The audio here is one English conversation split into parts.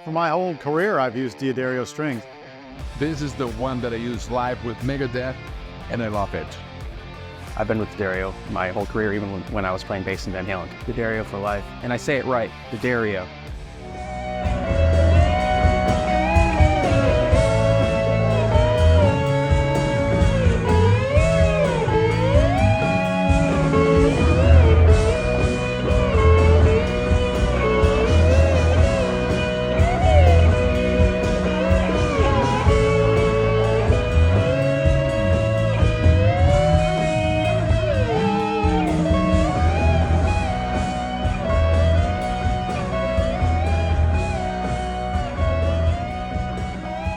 For my whole career, I've used D'Addario strings. This is the one that I use live with Megadeth, and I love it. I've been with D'Addario my whole career, even when I was playing bass in Van Halen. D'Addario for life. And I say it right, D'Addario.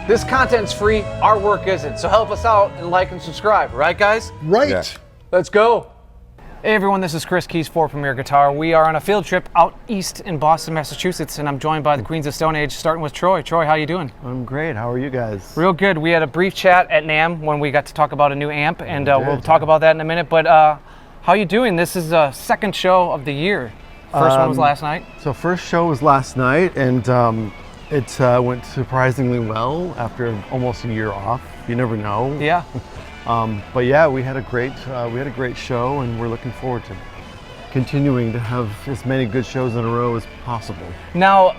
This content's free, our work isn't, so help us out and like and subscribe, right guys? Right. Yeah. Let's go. Hey everyone, this is Chris Keys for Premier Guitar. We are on a field trip out east in Boston, Massachusetts, and I'm joined by the Queens of Stone Age, starting with Troy. Troy, how you doing? I'm great. How are you guys? Real good. We had a brief chat at NAMM when we got to talk about a new amp, and we'll talk about that in a minute, but how you doing? This is the second show of the year. First one was last night. So first show was last night, and it went surprisingly well after almost a year off. You never know. Yeah. But yeah, we had a great show, and we're looking forward to continuing to have as many good shows in a row as possible. Now,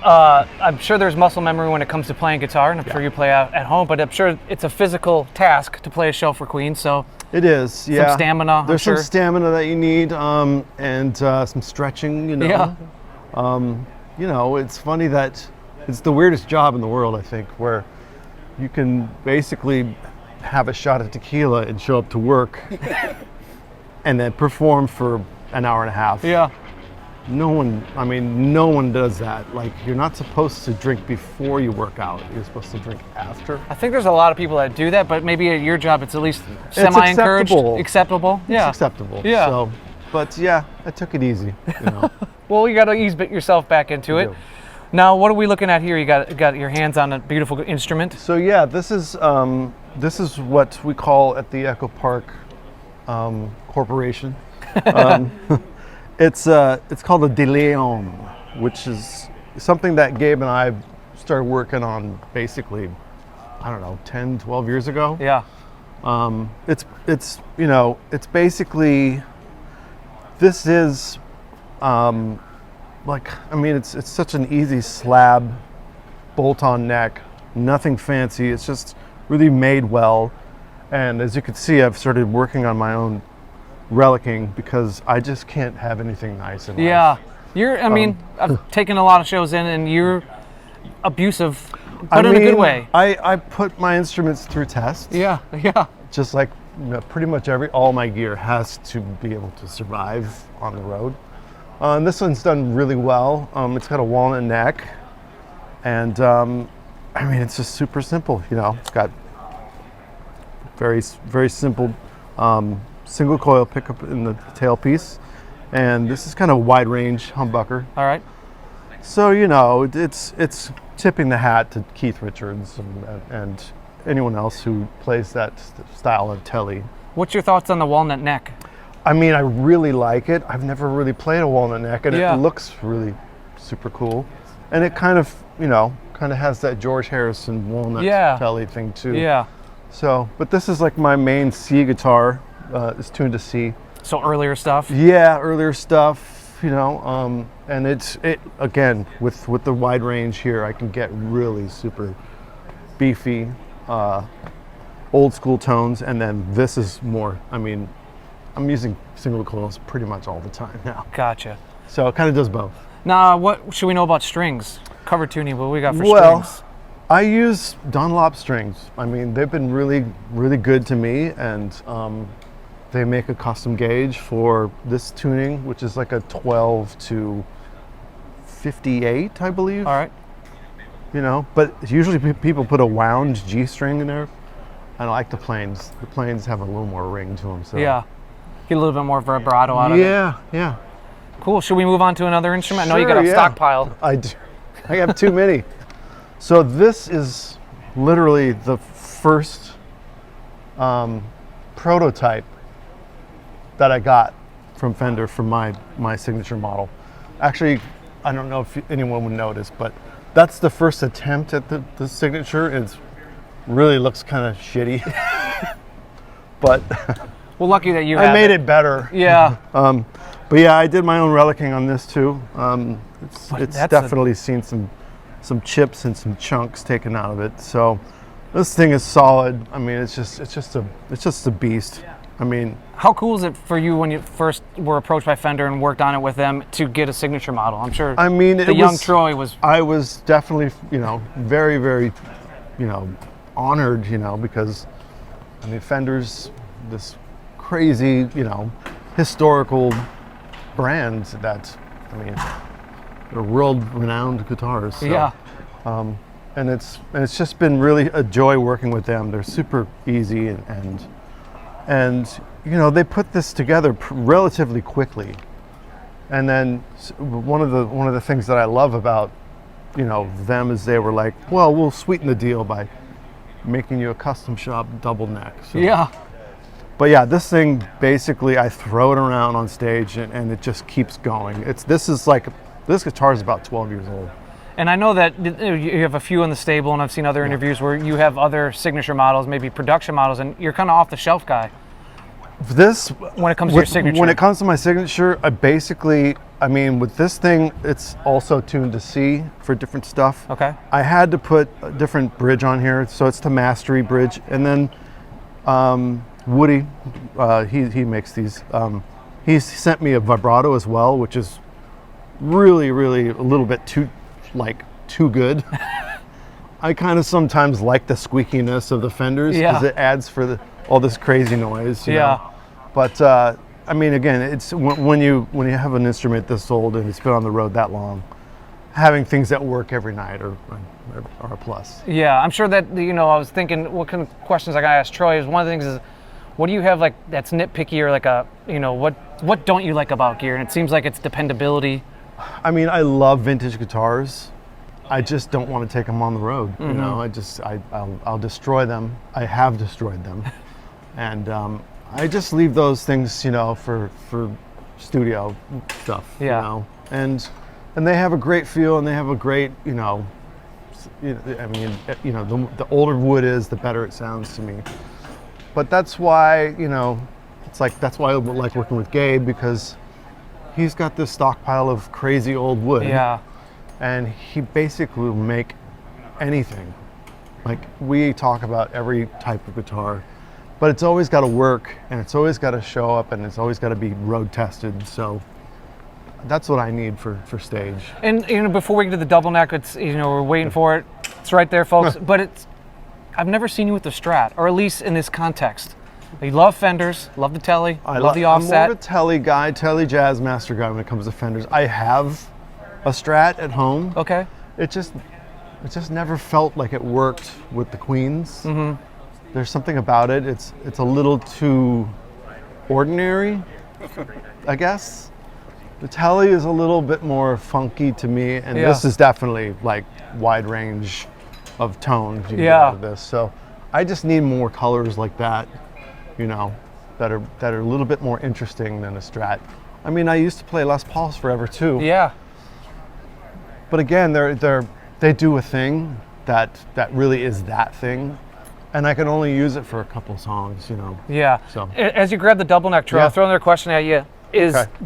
I'm sure there's muscle memory when it comes to playing guitar, and I'm sure you play out at home, but I'm sure it's a physical task to play a show for Queen, so. It is, yeah. Some stamina, There's I'm some stamina that you need, and some stretching, you know. Yeah. You know, it's funny that it's the weirdest job in the world, I think, where you can basically have a shot of tequila and show up to work and then perform for an hour and a half. Yeah. No one does that. Like, you're not supposed to drink before you work out. You're supposed to drink after. I think there's a lot of people that do that, but maybe at your job it's at least semi-encouraged. Acceptable. Yeah. It's acceptable. Yeah. So, but yeah, I took it easy, you know. Well, you got to ease yourself back into it. do. Now, what are we looking at here? You got your hands on a beautiful instrument. So yeah, this is what we call at the Echopark Corporation. It's called a de Leeuwen, which is something that Gabe and I started working on basically, I don't know, 10, 12 years ago. Yeah. It's you know, it's basically, this is like, I mean, it's such an easy slab, bolt-on neck, nothing fancy. It's just really made well. And as you can see, I've started working on my own relicking because I just can't have anything nice in life. Yeah, I mean, I've taken a lot of shows in, and you're abusive, but in a good way. I put my instruments through tests. Yeah, yeah. Just like, you know, pretty much all my gear has to be able to survive on the road. And this one's done really well. It's got a walnut neck, and I mean, it's just super simple. You know, it's got very simple single coil pickup in the tailpiece, and this is kind of a wide range humbucker. All right. So, you know, it's tipping the hat to Keith Richards and anyone else who plays that style of telly. What's your thoughts on the walnut neck? I mean, I really like it. I've never really played a walnut neck, and it looks really super cool. And it kind of, you know, has that George Harrison walnut telly thing too. Yeah. So, but this is like my main C guitar. It's tuned to C. So earlier stuff? Yeah, earlier stuff, you know, and it again, with the wide range here, I can get really super beefy, old school tones, and then this is more, I mean, I'm using single coils pretty much all the time now. Gotcha. So it kind of does both. Now, what should we know about strings? Cover tuning, what we got for strings? I use Dunlop strings. I mean, they've been really, really good to me, and they make a custom gauge for this tuning, which is like a 12 to 58, I believe. All right. You know, but usually people put a wound G string in there. I like the planes. The planes have a little more ring to them. So. Yeah. Get a little bit more vibrato out of it. Yeah. Cool. Should we move on to another instrument? I know you got a Sure, stockpile. I do. I have too many. So this is literally the first prototype that I got from Fender for my signature model. Actually, I don't know if anyone would notice, but that's the first attempt at the signature. It really looks kind of shitty, but Well, lucky that you I made it better. Yeah. But yeah, I did my own relicking on this too. It's that's definitely seen some chips and some chunks taken out of it. So this thing is solid. I mean, it's just a beast. I mean, How cool is it for you when you first were approached by Fender and worked on it with them to get a signature model? I'm sure I mean, the young Troy was. I was definitely, very, very, honored, because, I mean, Fender's this crazy, historical brand that, I mean, they're world-renowned guitars. So, Yeah. and it's just been really a joy working with them. They're super easy and they put this together relatively quickly. And then one of the things that I love about them is they were like, well, we'll sweeten the deal by making you a custom shop double neck. So, Yeah. but yeah, this thing basically I throw it around on stage and it just keeps going. This guitar is about 12 years old. And I know that you have a few in the stable, and I've seen other interviews where you have other signature models, maybe production models, and you're kind of off the shelf guy. This When it comes to your signature. When it comes to my signature, I mean, with this thing, it's also tuned to C for different stuff. Okay. I had to put a different bridge on here, so it's the Mastery bridge. And then Woody, he makes these. He sent me a vibrato as well, which is really, really a little bit too good. I kind of sometimes like the squeakiness of the Fenders because it adds for all this crazy noise. You know? But I mean, again, it's when you have an instrument this old and it's been on the road that long, having things that work every night are a plus. Yeah, I'm sure that I was thinking what kind of questions I gotta ask Troy is one of the things is what do you have that's nitpicky or like a what don't you like about gear? And it seems like it's dependability. I mean, I love vintage guitars. I just don't want to take them on the road. I'll destroy them. I have destroyed them, and I just leave those things, for studio stuff. Yeah. And they have a great feel, and they have a great, I mean, the older wood is, the better it sounds to me. But that's why, that's why I like working with Gabe, because he's got this stockpile of crazy old wood. Yeah. And he basically will make anything. Like, we talk about every type of guitar, but it's always got to work, and it's always got to show up, and it's always got to be road tested. So that's what I need for stage. And before we get to the double neck, it's we're waiting for it. It's right there, folks. But I've never seen you with the Strat, or at least in this context. You love Fenders, love the Tele, love the offset. I'm more of a Tele guy, Telecaster-Jazzmaster guy when it comes to Fenders. I have a Strat at home. Okay. It just never felt like it worked with the Queens. Mm-hmm. There's something about it. It's a little too ordinary, I guess. The Tele is a little bit more funky to me, and this is definitely like wide range of tones you can get out of this. So I just need more colors like that, that are a little bit more interesting than a Strat. I mean, I used to play Les Pauls forever too. Yeah. But again, they do a thing that really is that thing, and I can only use it for a couple songs, Yeah. So as you grab the double neck, Troy, I'll throw another question at you.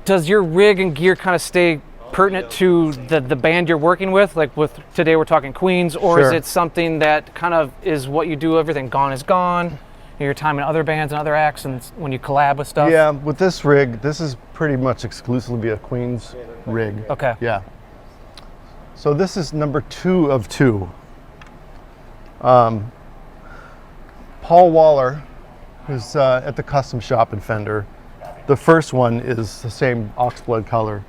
Does your rig and gear kind of stay pertinent to the band you're working with? Like with today we're talking Queens, or is it something that kind of is what you do, everything gone is gone? Your time in other bands and other acts, and when you collab with stuff? Yeah, with this rig, this is pretty much exclusively a Queens rig. Okay. Yeah. So this is number 2 of 2. Paul Waller, who's at the custom shop in Fender. The first one is the same oxblood color.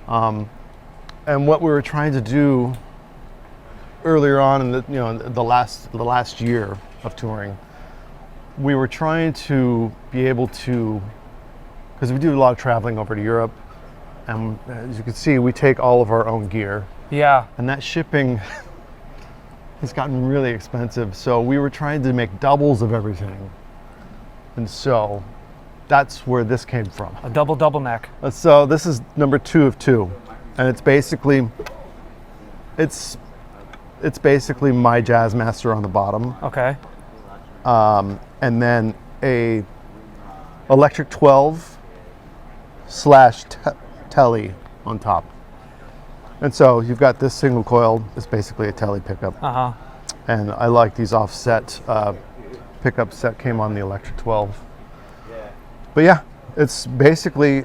And what we were trying to do earlier on in the last year of touring, we were trying to be able to, because we do a lot of traveling over to Europe, and as you can see, we take all of our own gear. Yeah. And that shipping has gotten really expensive. So we were trying to make doubles of everything. And so that's where this came from. A double neck. So this is number 2 of 2. And it's basically, it's it's basically my Jazzmaster on the bottom, Okay. and then a electric 12 slash telly on top. And so you've got this single coil. It's basically a telly pickup. Uh-huh. And I like these offset pickups that came on the electric 12. But yeah, it's basically,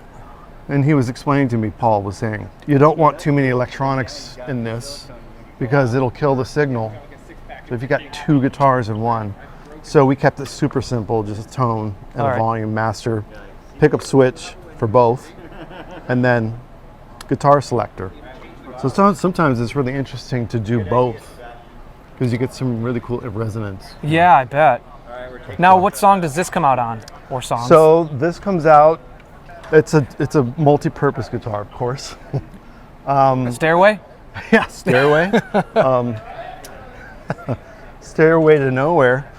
and he was explaining to me, Paul was saying, you don't want too many electronics in this because it'll kill the signal. So if you got two guitars in one. So we kept it super simple, just a tone and a volume master, pickup switch for both, and then guitar selector. So sometimes it's really interesting to do both because you get some really cool resonance. Yeah, I bet. Now, what song does this come out on, or songs? So this comes out. It's a multi-purpose guitar, of course. Stairway? Yeah, Stairway. Stairway to Nowhere.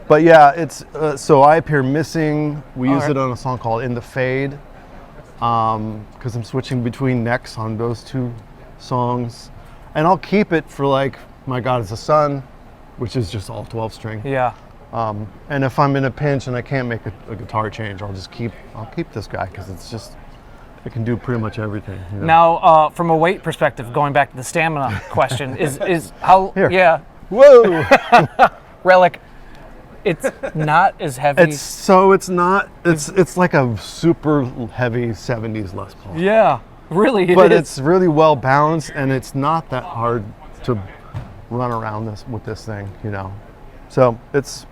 But yeah, it's so I Appear Missing. We use it on a song called In the Fade because I'm switching between necks on those two songs, and I'll keep it for like My God Is the Sun, which is just all 12 string. Yeah. And if I'm in a pinch and I can't make a guitar change, I'll keep this guy because it's just, it can do pretty much everything. You know? Now, from a weight perspective, going back to the stamina question, is how? Here. Yeah. Whoa! Relic. It's not as heavy. It's not. It's like a super heavy 70s Les Paul. Yeah, really. But is. it's really well balanced, and it's not that hard to run around with this thing, you know. So it's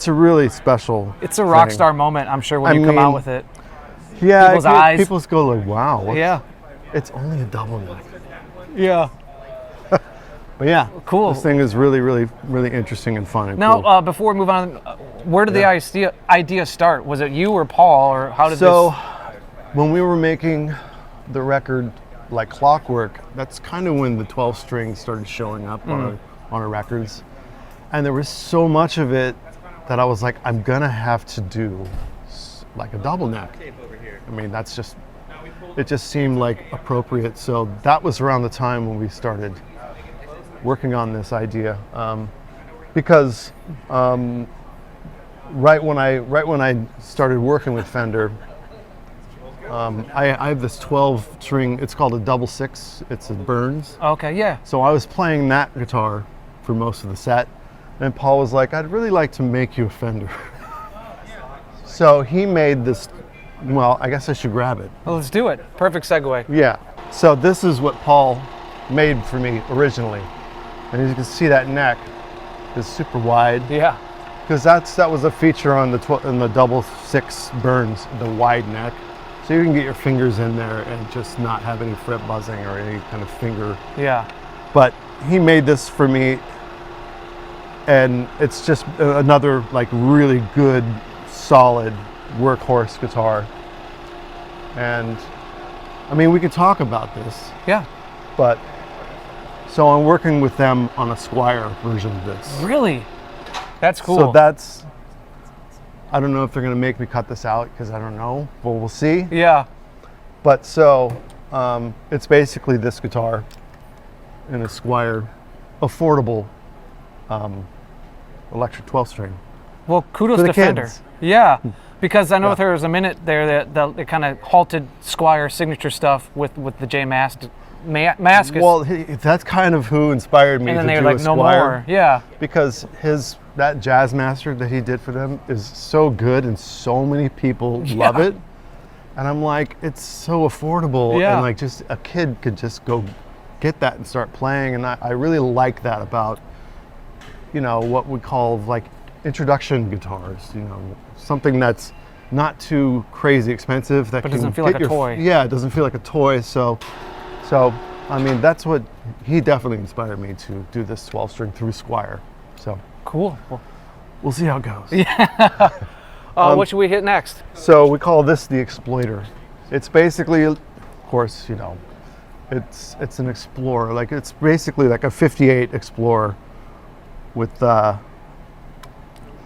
a really special. It's a rock thing. star moment, I'm sure, when you come out with it. Yeah, People's eyes. People just go like, "Wow, Yeah. it's only a double neck." Yeah. But yeah, Cool. This thing is really, really, really interesting and fun. And Now, cool. before we move on, where did the idea start? Was it you or Paul, or how did So, when we were making the record like clockwork, that's kind of when the 12 string started showing up on our records. And there was so much of it that I was like, I'm gonna have to do like a double neck. I mean, it just seemed like appropriate. So that was around the time when we started working on this idea. Because right when I started working with Fender, I have this 12 string, it's called a double six, it's a Burns. Okay, yeah. So I was playing that guitar for most of the set, and Paul was like, I'd really like to make you a Fender. So he made this, well, I guess I should grab it. Well, let's do it. Perfect segue. Yeah, so this is what Paul made for me originally. And as you can see, that neck is super wide. Yeah. Because that was a feature on the double six Burns, the wide neck. So you can get your fingers in there and just not have any fret buzzing or any kind of finger. Yeah. But he made this for me, and it's just another like really good, solid workhorse guitar. And I mean, we could talk about this. Yeah. But so I'm working with them on a Squire version of this. Really? That's cool. So I don't know if they're gonna make me cut this out because I don't know, but we'll see. Yeah. But so it's basically this guitar in a Squire affordable electric 12 string. Well, kudos For the to Fender. kids. Yeah. Because I know there was a minute there that it kind of halted Squire signature stuff with the J Mask. Well, that's kind of who inspired me and then to they do were like, a no Squire. more. Yeah. Because that Jazzmaster that he did for them is so good and so many people love it. And I'm like, it's so affordable. Yeah. And like just a kid could just go get that and start playing. And I really like that about, you know, what we call like introduction guitars, you know, something that's not too crazy expensive. That But can doesn't feel like a toy. Yeah, it doesn't feel like a toy. So, I mean, that's what he definitely inspired me to do this 12 string through Squire. So Cool. Well, we'll see how it goes. what should we hit next? So we call this the Exploiter. It's basically, of course, you know, it's an Explorer. Like it's basically like a 58 Explorer with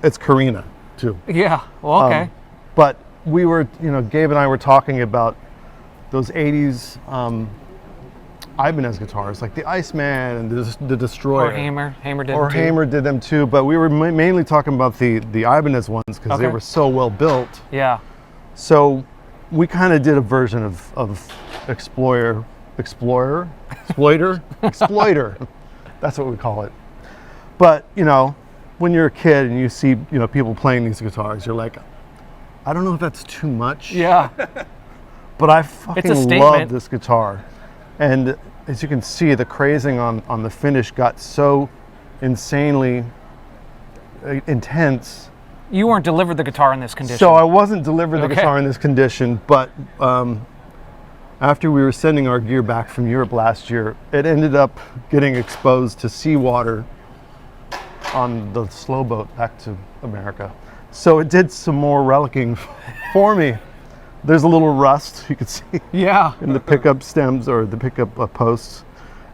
it's Carina too. Yeah. Well, okay. But we were, you know, Gabe and I were talking about those 80s Ibanez guitars, like the Iceman and the Destroyer. Or Hamer. Hamer did Or too. Hamer did them too, but we were mainly talking about the Ibanez ones because they Okay. were so well built. Yeah. So we kind of did a version of Exploiter. That's what we call it. But, you know, when you're a kid and you see, you know, people playing these guitars, you're like, I don't know if that's too much. Yeah. But I It's a fucking statement. love this guitar. And as you can see, the crazing on the finish got so insanely intense. You weren't delivered the guitar in this condition. So I wasn't delivered the Okay. guitar in this condition, but after we were sending our gear back from Europe last year, it ended up getting exposed to seawater on the slow boat back to America. So it did some more relicking for me. There's a little rust you can see yeah. in the pickup stems or the pickup posts,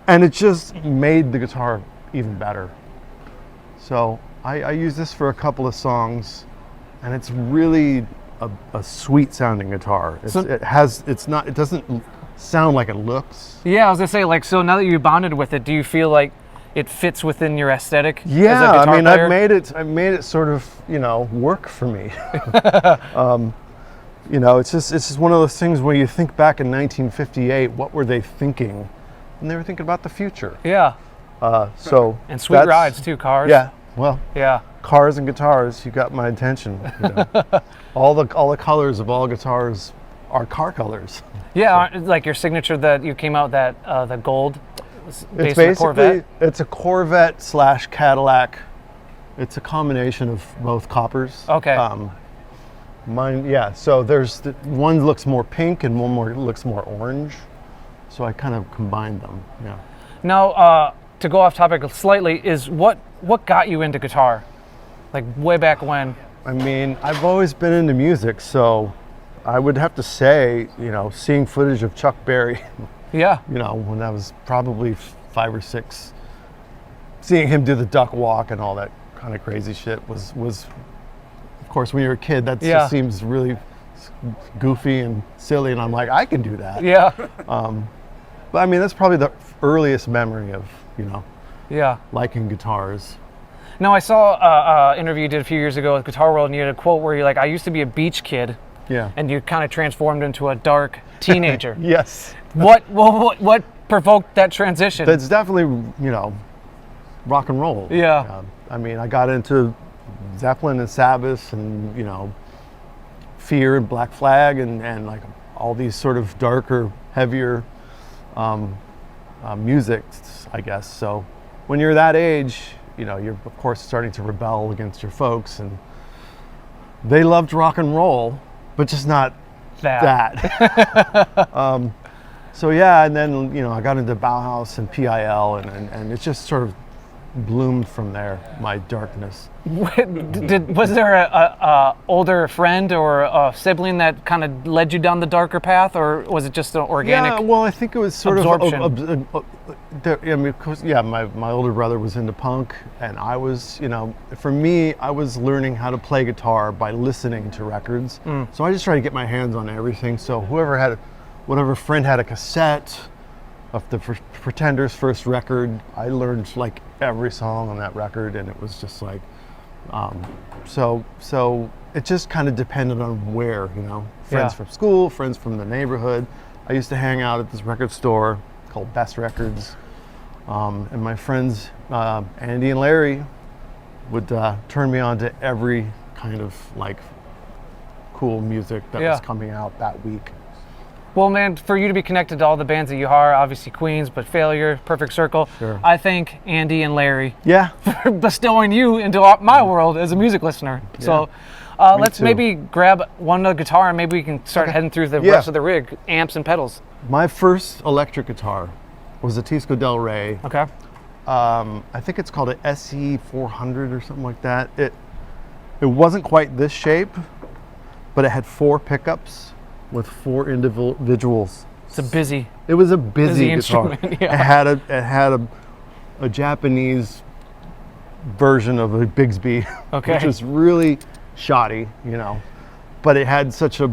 and it just made the guitar even better. So I use this for a couple of songs, and it's really a sweet sounding guitar. It doesn't sound like it looks. Yeah, I was gonna say, like, so now that you bonded with it, do you feel like it fits within your aesthetic? Yeah, as a guitar I mean, player? I've made it sort of, you know, work for me. You know, it's just one of those things where you think back in 1958, what were they thinking? And they were thinking about the future. Yeah. So And sweet that's- rides too, cars. Yeah, well, Yeah. cars and guitars, you got my attention. You know. all the colors of all guitars are car colors. Yeah, like your signature that you came out that the gold was It's based on a Corvette. it's a Corvette / Cadillac. It's a combination of both coppers. Okay. Mine, yeah. So there's one looks more pink and one more looks more orange. So I kind of combined them. Yeah. Now, to go off topic slightly, is what got you into guitar? Like way back when? I mean, I've always been into music, so I would have to say, you know, seeing footage of Chuck Berry, Yeah. you know, when I was probably 5 or 6, seeing him do the duck walk and all that kind of crazy shit was of course, when you're a kid, that Yeah. just seems really goofy and silly, and I'm like, I can do that. Yeah. But I mean, that's probably the earliest memory of, you know, Yeah. liking guitars. Now, I saw an interview you did a few years ago with Guitar World, and you had a quote where you're like, I used to be a beach kid, Yeah. and you kind of transformed into a dark teenager. Yes. What provoked that transition? That's definitely, you know, rock and roll. Yeah. I mean, I got into Zeppelin and Sabbath and, you know, Fear and Black Flag and like all these sort of darker, heavier music, I guess. So when you're that age, you know, you're of course starting to rebel against your folks, and they loved rock and roll, but just not that. So yeah, and then, you know, I got into Bauhaus and PIL, and it just sort of bloomed from there, my darkness. Was there a older friend or a sibling that kind of led you down the darker path, or was it just an organic? Yeah, well, I think it was sort absorption? I mean, of course, yeah, my older brother was into punk, and I was, you know, for me, I was learning how to play guitar by listening to records. So I just tried to get my hands on everything. So whatever friend had a cassette of the Pretenders' first record, I learned like every song on that record, and it was just like, so it just kind of depended on where, you know, friends Yeah. from school, friends from the neighborhood. I used to hang out at this record store called Best Records, and my friends Andy and Larry would turn me on to every kind of like cool music that Yeah. was coming out that week. Well, man, for you to be connected to all the bands that you are, obviously Queens, but Failure, Perfect Circle, Sure. I thank Andy and Larry Yeah. for bestowing you into my world as a music listener. So let's too. maybe grab one guitar and maybe we can start heading through the Yeah. rest of the rig, amps and pedals. My first electric guitar was a Tisco Del Rey. Okay. I think it's called a SE 400 or something like that. It wasn't quite this shape, but it had 4 pickups with 4 individuals. It's a busy. It was a busy guitar. instrument, yeah. It had a Japanese version of a Bigsby, Okay. which was really shoddy, you know. But it had such a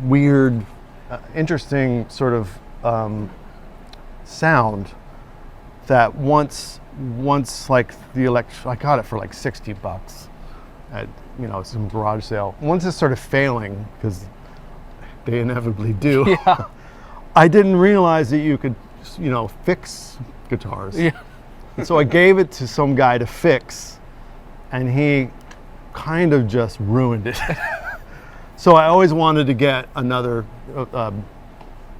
weird, interesting sort of sound that once like I got it for like $60 at some garage sale. Once it started failing, because they inevitably do, Yeah. I didn't realize that you could fix guitars. Yeah. And so I gave it to some guy to fix, and he kind of just ruined it. So I always wanted to get another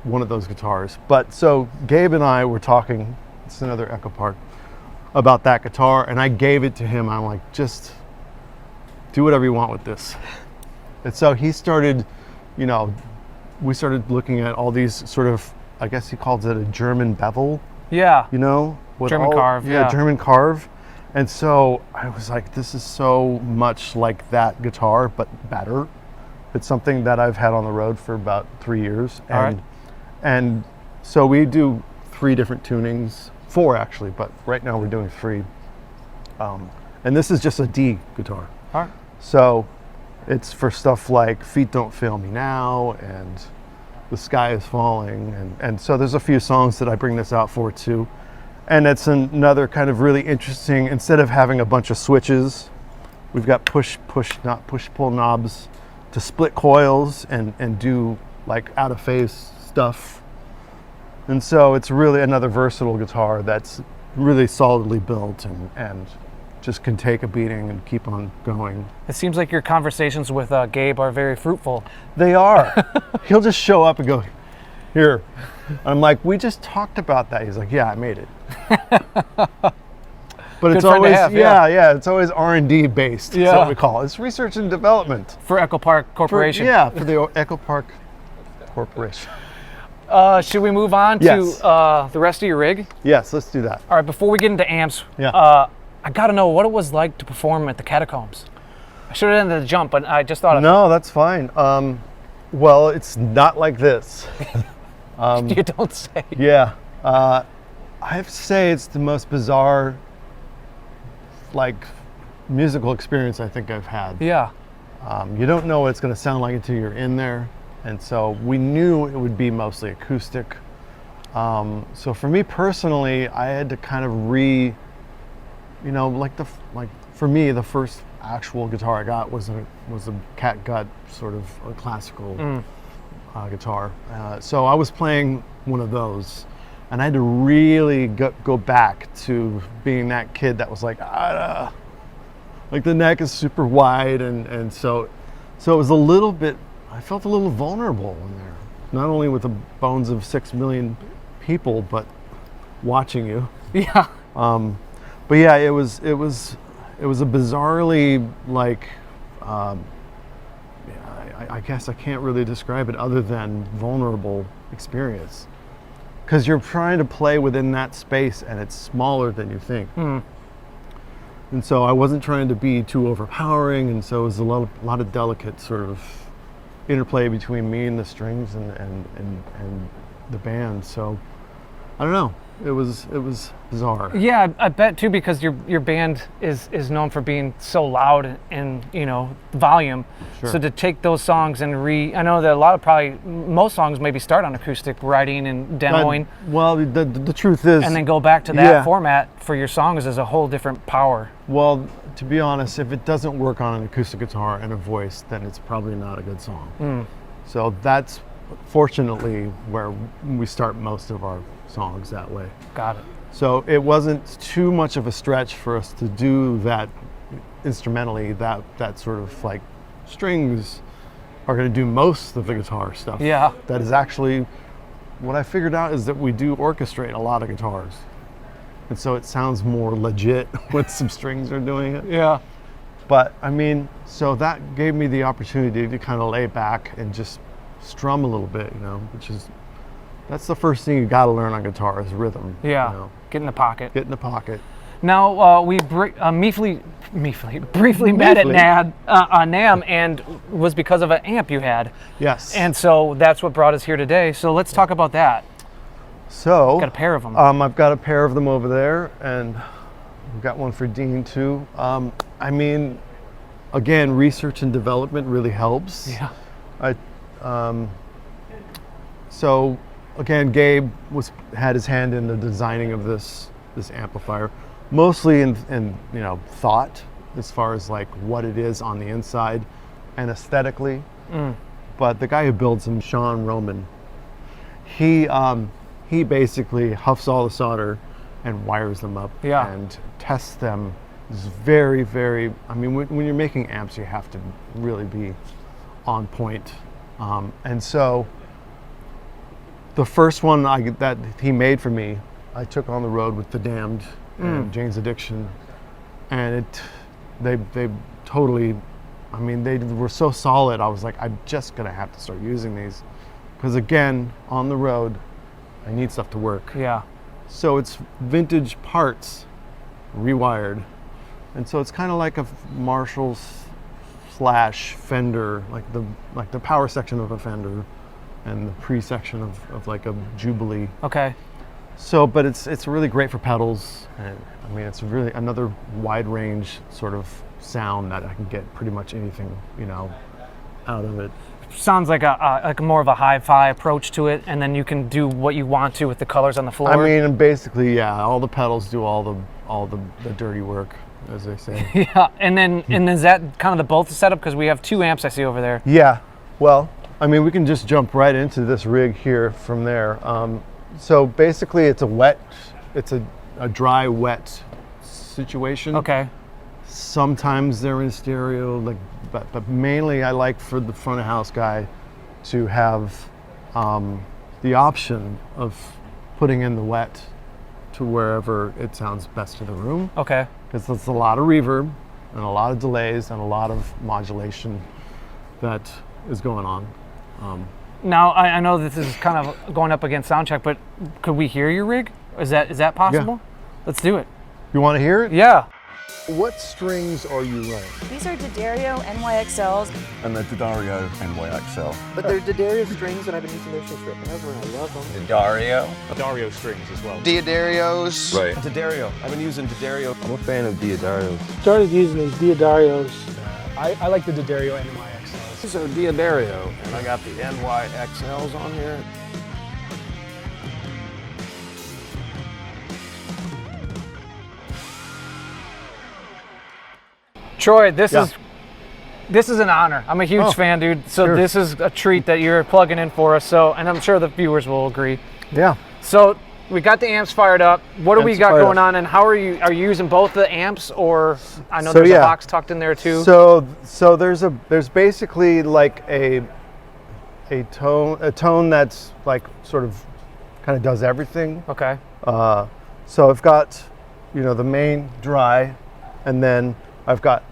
one of those guitars. But so Gabe and I were talking, it's another Echopark, about that guitar, and I gave it to him. I'm like, just do whatever you want with this. And so he started, we started looking at all these sort of, I guess he calls it a German bevel, Yeah. with German carve, yeah. German carve. And so I was like, this is so much like that guitar, but better. It's something that I've had on the road for about 3 years. All right. And so we do 3 different tunings, 4 actually, but right now we're doing 3. And this is just a D guitar. All right. So it's for stuff like Feet Don't Fail Me Now and The Sky Is Falling. And so there's a few songs that I bring this out for too. And it's another kind of really interesting, instead of having a bunch of switches, we've got push-pull knobs to split coils and do like out of phase stuff. And so it's really another versatile guitar that's really solidly built and just can take a beating and keep on going. It seems like your conversations with Gabe are very fruitful. They are. He'll just show up and go, here. I'm like, we just talked about that. He's like, yeah, I made it. But it's friend to always, have, yeah, it's always R&D based. Yeah. That's what we call it. It's research and development. For Echopark Corporation. For the Echopark Corporation. Should we move on Yes. to the rest of your rig? Yes, let's do that. All right, before we get into amps, Yeah. I got to know what it was like to perform at the Catacombs. I should have ended the jump, but I just thought of No, that's fine. Well, it's not like this. You don't say. Yeah. I have to say it's the most bizarre, musical experience I think I've had. Yeah. You don't know what it's going to sound like until you're in there. And so we knew it would be mostly acoustic. So for me personally, I had to kind of for me, the first actual guitar I got was a catgut sort of a classical guitar. So I was playing one of those, and I had to really go back to being that kid that was like the neck is super wide, and so it was a little bit, I felt a little vulnerable in there, not only with the bones of 6 million people, but watching you. Yeah. But yeah, it was a bizarrely I guess I can't really describe it other than vulnerable experience, because you're trying to play within that space and it's smaller than you think. And so I wasn't trying to be too overpowering, and so it was a lot of delicate sort of interplay between me and the strings and the band. So I don't know. It was bizarre. Yeah, I bet too, because your band is known for being so loud and volume. Sure. So to take those songs and I know that most songs maybe start on acoustic, writing and demoing. Well, the truth is, and then go back to that format for your songs is a whole different power. Well, to be honest, if it doesn't work on an acoustic guitar and a voice, then it's probably not a good song. So that's fortunately where we start most of our songs that way. Got it. So it wasn't too much of a stretch for us to do that instrumentally, that sort of strings are going to do most of the guitar stuff. Yeah. That is actually, what I figured out is that we do orchestrate a lot of guitars. And so it sounds more legit when some strings are doing it. Yeah. But I mean, so that gave me the opportunity to kind of lay back and just strum a little bit, that's the first thing you got to learn on guitar is rhythm. Yeah. Get in the pocket. Get in the pocket. Now, we briefly met at NAMM, and was because of an amp you had. Yes. And so that's what brought us here today. So let's talk about that. So Got a pair of them. I've got a pair of them over there, and we've got one for Dean too. I mean, again, research and development really helps. Yeah. So again, Gabe had his hand in the designing of this amplifier, mostly in thought, as far as like what it is on the inside and aesthetically. But the guy who builds them, Sean Roman, he basically huffs all the solder and wires them up and tests them. It's very, very, I mean, when you're making amps, you have to really be on point. And so the first one that he made for me, I took on the road with The Damned and Jane's Addiction, and they totally, I mean, they were so solid. I was like, I'm just gonna have to start using these, because again, on the road, I need stuff to work. Yeah. So it's vintage parts rewired, and so it's kind of like a Marshall's / Fender, like the power section of a Fender, and the pre-section of like a Jubilee. Okay. So, but it's really great for pedals, and I mean, it's really another wide range sort of sound that I can get pretty much anything, out of it. Sounds like a more of a hi-fi approach to it, and then you can do what you want to with the colors on the floor. I mean, basically, yeah, all the pedals do all the dirty work, as they say. Yeah, and is that kind of the both setup, because we have 2 amps I see over there. Yeah, well, I mean, we can just jump right into this rig here from there. So basically, it's a dry wet situation. Okay. Sometimes they're in stereo, but mainly I like for the front of house guy to have the option of putting in the wet to wherever it sounds best to the room. Okay. Because there's a lot of reverb and a lot of delays and a lot of modulation that is going on. Now I know this is kind of going up against soundcheck, but could we hear your rig? Is that possible? Yeah. Let's do it. You want to hear it? Yeah. What strings are you running? These are D'Addario NYXLs. And the D'Addario NYXL. But they're D'Addario strings, and I've been using those since forever, and I love them. D'Addario strings as well. D'Addarios. Right. D'Addario. I've been using D'Addario. I'm a fan of D'Addario. Started using these D'Addarios. I like the D'Addario NYXLs. These are D'Addario, and I got the NYXLs on here. Troy, this is an honor. I'm a huge fan, dude. So sure. This is a treat that you're plugging in for us. So, and I'm sure the viewers will agree. Yeah. So we got the amps fired up. What do we got going on, and how are you using both the amps, or I know there's a box tucked in there too. So there's basically like a tone that's like sort of kind of does everything. Okay. So I've got the main dry, and then I've got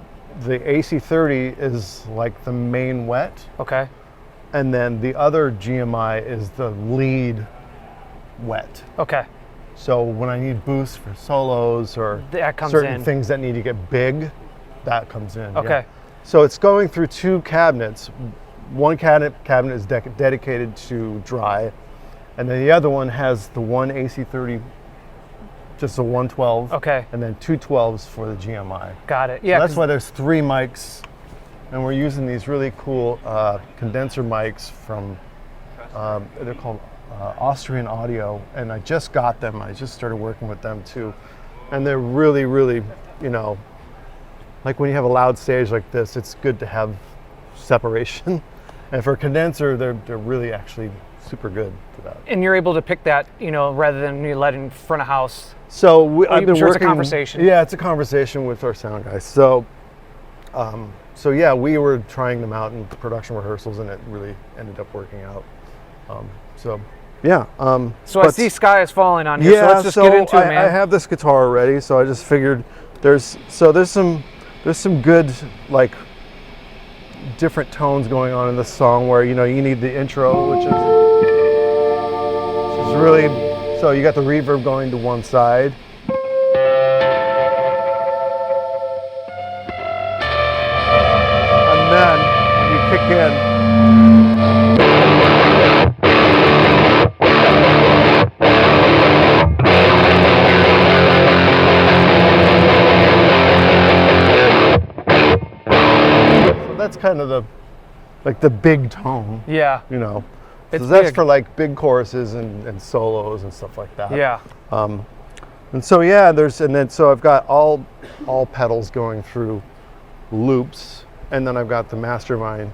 the AC30 is like the main wet. Okay. And then the other GMI is the lead wet. Okay. So when I need boosts for solos or that comes certain in. things that need to get big, that comes in. Okay. Yeah. So it's going through 2 cabinets. One cabinet is dedicated to dry, and then the other one has the one AC30, just a 112. Okay. And then 2 12s for the GMI. Got it. Yeah. So that's why there's 3 mics, and we're using these really cool condenser mics from, they're called Austrian Audio, and I just got them. I just started working with them too, and they're really, really, like when you have a loud stage like this, it's good to have separation. And for a condenser, they're really actually super good for that. And you're able to pick that, rather than you letting front of house. So I've been sure working. It's a conversation. Yeah, it's a conversation with our sound guys. So yeah, we were trying them out in production rehearsals, and it really ended up working out. Yeah. So I see Sky is falling on here. Yeah, so let's just get into it, man. I have this guitar already, so I just figured there's some good like different tones going on in this song where you need the intro, which is really, so you got the reverb going to one side. And then when you kick in, that's kind of the big tone. Yeah. So that's for like big choruses and solos and stuff like that. Yeah. And so yeah, so I've got all pedals going through loops, and then I've got the mastermind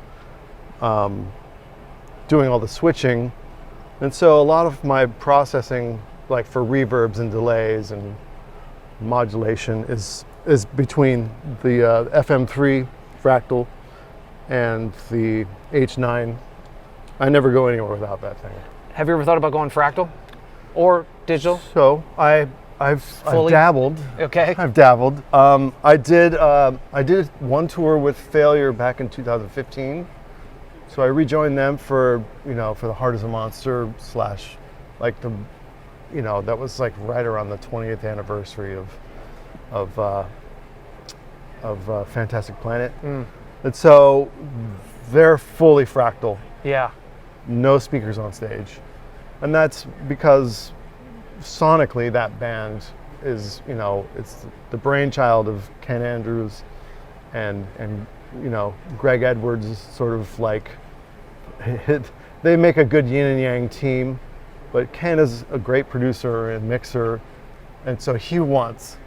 doing all the switching. And so a lot of my processing, like for reverbs and delays and modulation, is between the FM3 fractal and the H9. I never go anywhere without that thing. Have you ever thought about going fractal or digital? So I've dabbled. Okay. I've dabbled. I did one tour with Failure back in 2015. So I rejoined them for the Heart is a Monster / like the, that was like right around the 20th anniversary of Fantastic Planet. And so they're fully fractal. Yeah. No speakers on stage. And that's because sonically that band is, it's the brainchild of Ken Andrews and Greg Edwards is sort of like, they make a good yin and yang team, but Ken is a great producer and mixer, and so he wants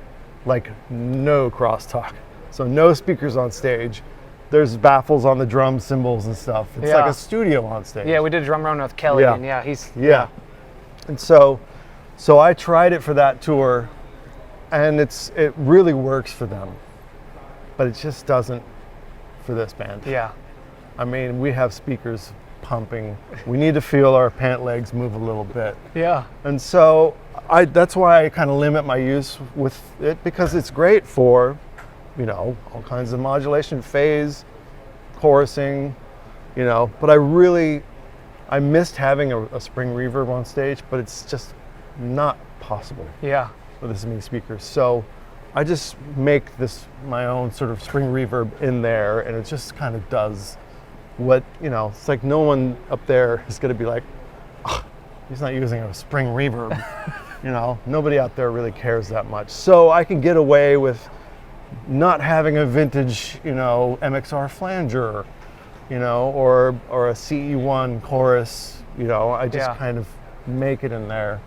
like no crosstalk. So no speakers on stage. There's baffles on the drum cymbals and stuff. It's like a studio on stage. Yeah, we did a drum run with Kelly, and he's... Yeah. And so I tried it for that tour, and it really works for them, but it just doesn't for this band. Yeah. I mean, we have speakers pumping. We need to feel our pant legs move a little bit. Yeah. And so that's why I kind of limit my use with it, because it's great for, all kinds of modulation, phase, chorusing, but I missed having a spring reverb on stage, but it's just not possible. Yeah. With this many speakers. So I just make this my own sort of spring reverb in there, and it just kind of does what, it's like no one up there is going to be like, oh, he's not using a spring reverb. Nobody out there really cares that much. So I can get away with not having a vintage, MXR flanger, or a CE1 chorus, I just kind of make it in there.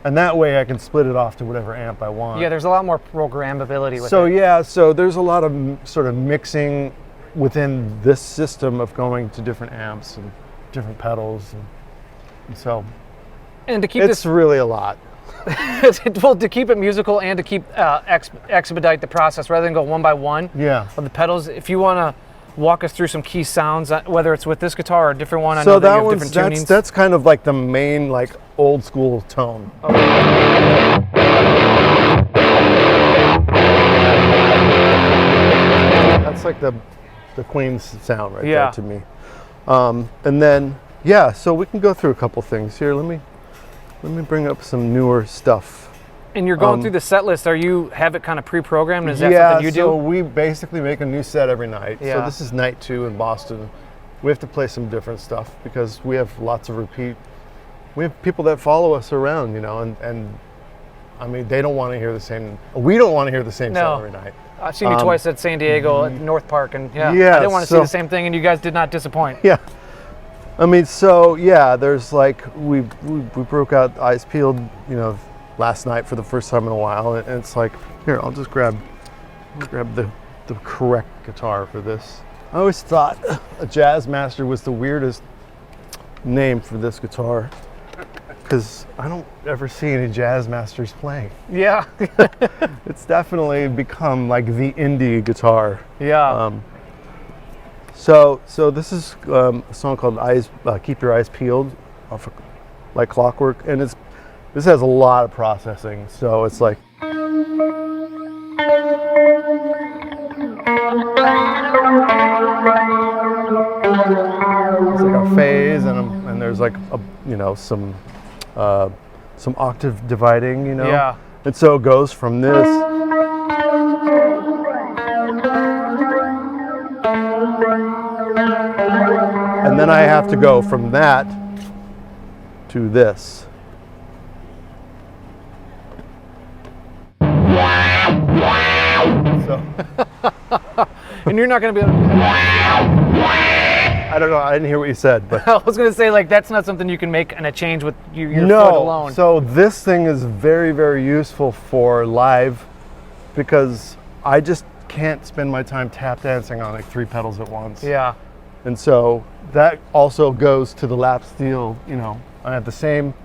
And that way I can split it off to whatever amp I want. Yeah, there's a lot more programmability with it. So yeah, so there's a lot of sort of mixing within this system of going to different amps and different pedals. And so and to keep it's really a lot. Well, to keep it musical and to keep expedite the process rather than go one by one of the pedals. If you want to walk us through some key sounds, whether it's with this guitar or a different one, I know that you have different tunings. That's kind of like the main old school tone. Okay. That's like the Queen's sound right there to me. And then so we can go through a couple things here. Let me bring up some newer stuff. And you're going through the set list. Have it kind of pre-programmed? Is that something you do? So we basically make a new set every night. Yeah. So this is night 2 in Boston. We have to play some different stuff because we have lots of repeat. We have people that follow us around, and I mean, they don't want to hear the same. We don't want to hear the same set every night. I've seen you twice at San Diego, at North Park, and I didn't want to see the same thing, and you guys did not disappoint. Yeah. I mean, so there's we broke out Eyes Peeled, last night for the first time in a while, and it's like, here, I'll just grab the correct guitar for this. I always thought a Jazzmaster was the weirdest name for this guitar, because I don't ever see any Jazzmasters playing. Yeah. It's definitely become like the indie guitar. Yeah. So this is a song called Keep Your Eyes Peeled, off of Like Clockwork, and this has a lot of processing, so it's like a phase, and there's like some octave dividing, Yeah. And so it goes from this and then I have to go from that to this. So and you're not going to be able to... I don't know. I didn't hear what you said, but I was gonna say like that's not something you can make in a change with your foot alone. So this thing is very, very useful for live because I just can't spend my time tap dancing on like 3 pedals at once. Yeah. And so that also goes to the lap steel. You know, I have the same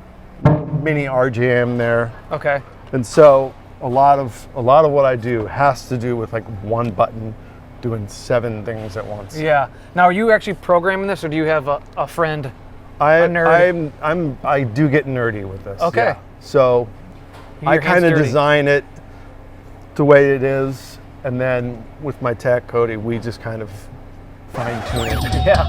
mini RGM there. Okay. And so a lot of what I do has to do with like one button doing 7 things at once. Yeah. Now, are you actually programming this, or do you have a friend, a nerd? I do get nerdy with this. Okay. Yeah. So I kind of design it the way it is, and then with my tech Cody, we just kind of fine tune it. Yeah.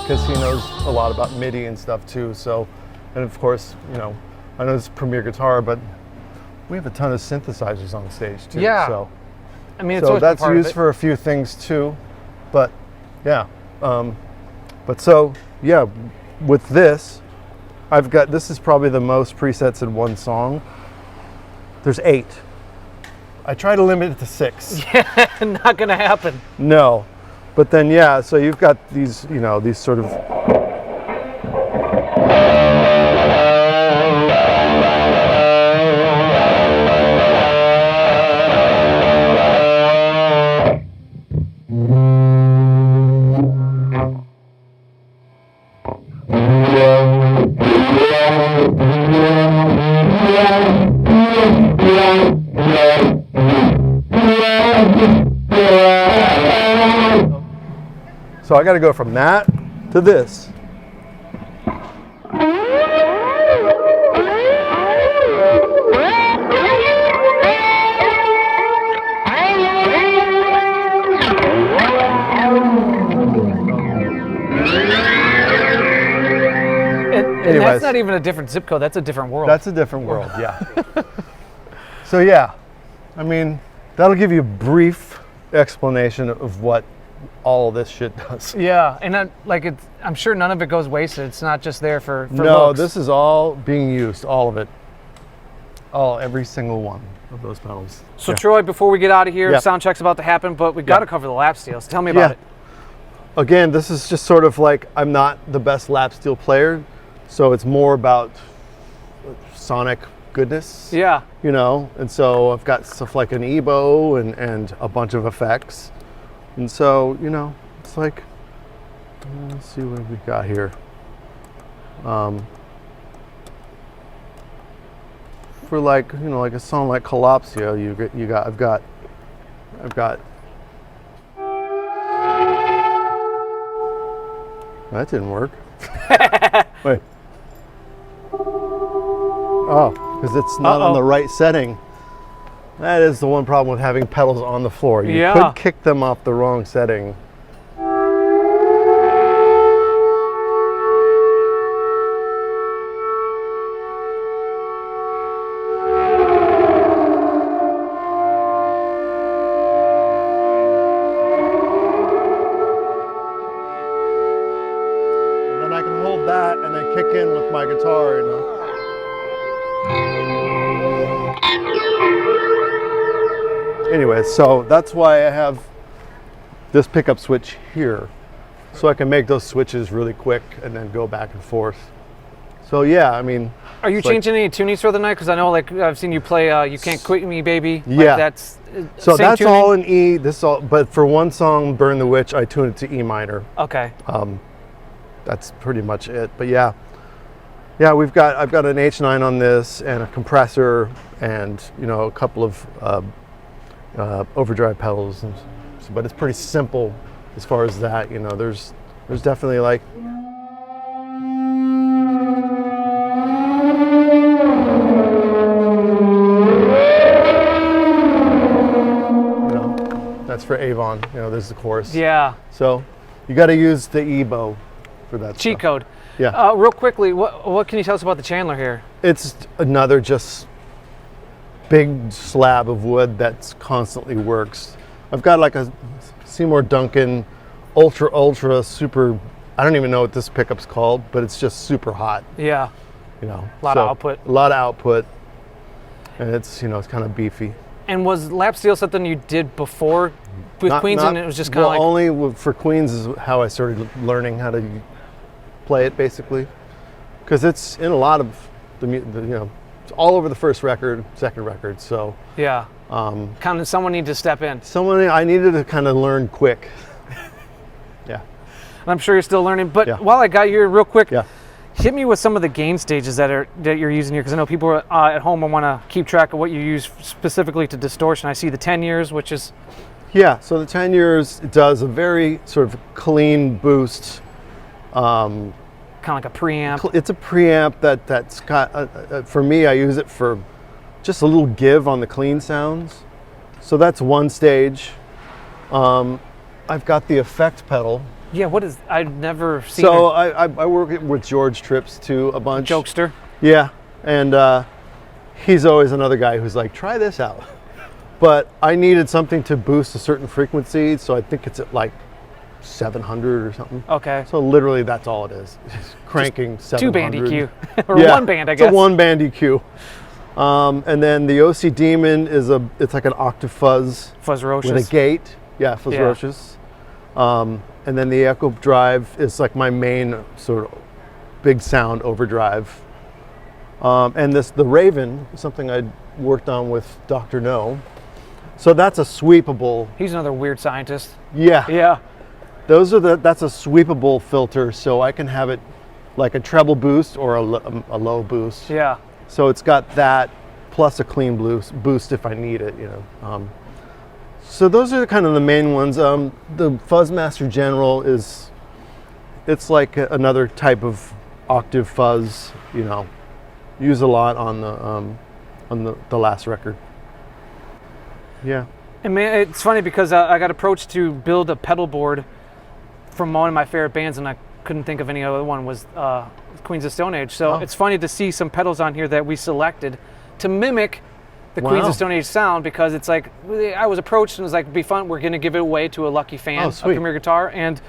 Because he knows a lot about MIDI and stuff too. So, and of course, you know, I know it's Premier Guitar, but we have a ton of synthesizers on stage too. Yeah. So, I mean, it's so that's used for a few things too, but yeah. But so yeah, with this, I've got, this is probably the most presets in one song. There's 8. I try to limit it to 6. Yeah, not gonna happen. No, but then yeah, so you've got these, you know, these sort of. So I got to go from that to this. And that's not even a different zip code, that's a different world. That's a different world, yeah. So yeah, I mean, that'll give you a brief explanation of what all this shit does. Yeah, and I'm sure none of it goes wasted. It's not just there for no, looks. This is all being used, all of it. Every single one of those pedals. So Troy, before we get out of here, Yeah. sound check's about to happen, but we got to cover the lap steels. Tell me about it. Again, this is just sort of like, I'm not the best lap steel player, so it's more about sonic goodness. Yeah. You know, and so I've got stuff like an EBO and a bunch of effects. And so, you know, it's like, let's see what we got here. For like, you know, like a song like Collapsio, I've got. That didn't work. Wait. Oh, because it's not on the right setting. That is the one problem with having pedals on the floor. You could kick them off the wrong setting. And then I can hold that and then kick in with my guitar, you know. Anyway, so that's why I have this pickup switch here, so I can make those switches really quick and then go back and forth. So yeah, I mean. Are you changing any tunings for the night? Because I know, like, I've seen you play "You Can't Quit Me, Baby." Yeah. Like that's so same that's tuning? all in E. This all, but for one song, "Burn the Witch," I tune it to E minor. Okay. That's pretty much it. But yeah, I've got an H9 on this and a compressor and, you know, a couple of overdrive pedals, but it's pretty simple as far as that. You know, there's definitely like. That's for Avon, you know, there's the chorus. Yeah. So you got to use the EBO for that cheat code. Yeah. Real quickly, what can you tell us about the Chandler here? It's another just big slab of wood that constantly works. I've got like a Seymour Duncan ultra super, I don't even know what this pickup's called, but it's just super hot. Yeah. You know. A lot of output. A lot of output. And it's, you know, it's kind of beefy. And was lap steel something you did before with Queens, and it was just kind of like... only for Queens is how I started learning how to play it, basically. Because it's in a lot of it's all over the first record, second record, so... Yeah. Kind of someone needed to step in. I needed to kind of learn quick. Yeah. And I'm sure you're still learning, but while I got you here real quick, yeah. Hit me with some of the gain stages that you're using here, because I know people at home want to keep track of what you use specifically to distortion. I see the 10 years, which is... Yeah, so the 10 years does a very sort of clean boost. Kind of like a preamp. It's a preamp that's got, for me, I use it for just a little give on the clean sounds. So that's one stage. I've got the effect pedal. Yeah, what is, I've never seen it. So I work with George Trips too, a bunch. Jokester. Yeah, and he's always another guy who's like, try this out. But I needed something to boost a certain frequency, so I think it's at like 700 or something. Okay. So literally that's all it is. It's cranking just 700. 2-band EQ. Or one band, I guess. It's a 1-band EQ. And then the OC Demon is it's like an octave fuzz. Fuzzrocious. With a gate. Yeah, Fuzzrocious. And then the Echo Drive is like my main sort of big sound overdrive. And the Raven is something I worked on with Dr. No. So that's a sweepable. He's another weird scientist. Yeah. Yeah. That's a sweepable filter, so I can have it like a treble boost or a low boost. Yeah. So it's got that plus a clean boost if I need it, So those are kind of the main ones. The Fuzzmaster General it's like another type of octave fuzz, use a lot on the last record. Yeah. And man, it's funny because I got approached to build a pedal board from one of my favorite bands, and I couldn't think of any other one, was Queens of Stone Age. So it's funny to see some pedals on here that we selected to mimic the Queens of Stone Age sound, because it's like, I was approached and it was like, it'd be fun, we're gonna give it away to a lucky fan of Premier Guitar, and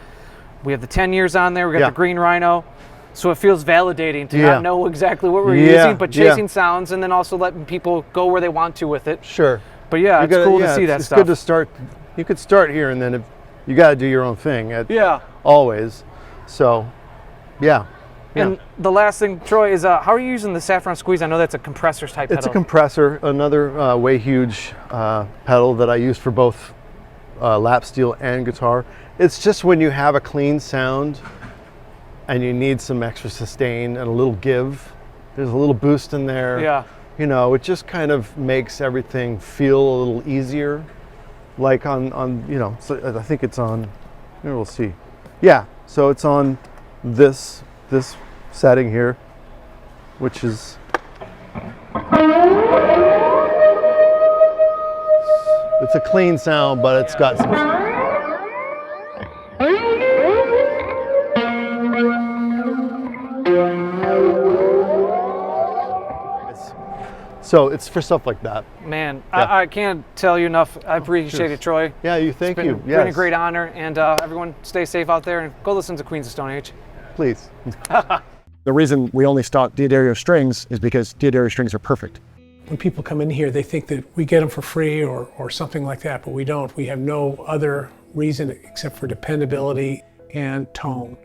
we have the 10 years on there, we got the Green Rhino, so it feels validating to not know exactly what we're using, but chasing sounds, and then also letting people go where they want to with it. Sure. But yeah, it's cool to see that stuff. It's good to start. You could start here, and then if you got to do your own thing. Always. So, yeah. And the last thing, Troy, is how are you using the Saffron Squeeze? I know that's a compressor type pedal. It's a compressor, another way huge pedal that I use for both lap steel and guitar. It's just when you have a clean sound and you need some extra sustain and a little give. There's a little boost in there. Yeah. It just kind of makes everything feel a little easier. Like so I think it's on, here we'll see. Yeah, so it's on this setting here, which is, it's a clean sound, but it's got some. So it's for stuff like that. Man, I can't tell you enough. I appreciate it, Troy. Yeah, thank you. It's been a great honor, and everyone stay safe out there and go listen to Queens of Stone Age. Please. The reason we only stock D'Addario strings is because D'Addario strings are perfect. When people come in here, they think that we get them for free or something like that, but we don't. We have no other reason except for dependability and tone.